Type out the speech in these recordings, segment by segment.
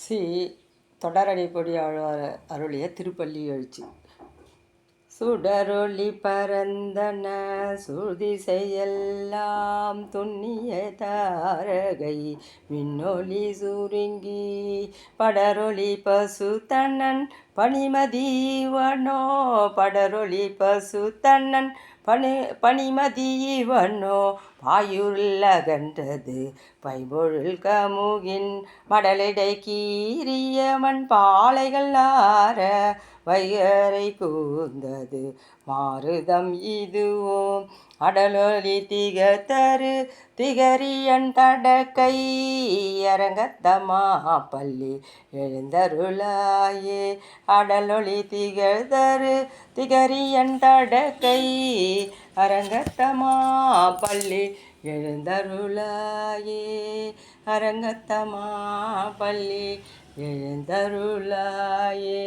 C தொடரடிப்பொடி அருளிய திருப்பள்ளி எழுச்சி. சுடரொளி பரந்தன சுதிசெயெல்லாம் துண்ணிய தாரகை விண்ணொளி சுருங்கி படரொளி பசு தன்னன் பனிமதிவனோ படரொளி பசு தன்னன் பனிமதிவனோ பாயுள்ளகன்றது பைபொருள் கமுகின் மடலிடை கீரிய மண் பாலைகள் ஆர வைகரை கூர்ந்தது மாருதம் இதுவோ அடலொலி திகத்தரு திகரியன் தடக்கை அரங்கத்தமா பள்ளி எழுந்தருளாயே அடலொலி திகழ்தரு திகரியன் தடக்கை அரங்கத்தமா பள்ளி எழுந்தருளாயே அரங்கத்தமா பள்ளி எழுந்தருளாயே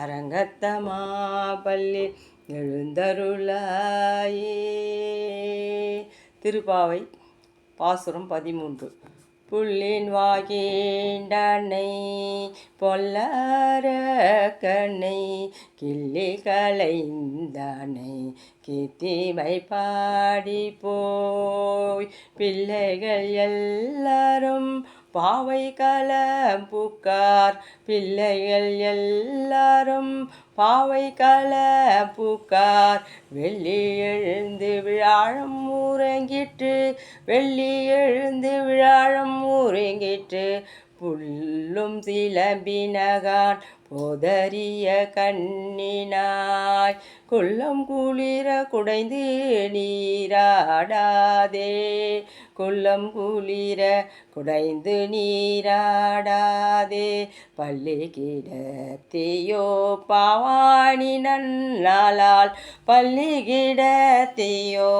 அரங்கத்தமா பள்ளி எழுந்தருளாயே. திருப்பாவை பாசுரம் 13. புள்ளின் வாகீண்டனை பொல்லரக்கனை கிள்ளி களைந்தனை கீர்த்திமை பாடி போய் பிள்ளைகள் எல்லாரும் பாவை கலம்புக்கார் பிள்ளைகள் எல்லாரும் பாவை கலம்புக்கார் வெள்ளி எழுந்து விழாழம் ஊரங்கிற்று வெள்ளி எழுந்து விழாழம் ஊரங்கிற்று புல்லும் சிலம்பினகான் போதறிய கண்ணினாய் குள்ளம் குளிர குடைந்து நீராடாதே குள்ளம் குளிர குடைந்து நீராடாதே பள்ளி கிடத்தியோ பாவாணி நன்னாளால் பள்ளி கிடத்தியோ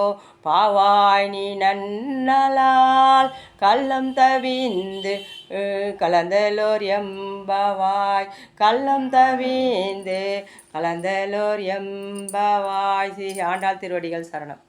பாவாணி நன்னாளால் கள்ளம் தவிந்து கலந்தலோர் எம்பவாய் கள்ளம் தவிந்து கலந்தலோர் எம்பவாய். ஸ்ரீ ஆண்டாள் திருவடிகள் சரணம்.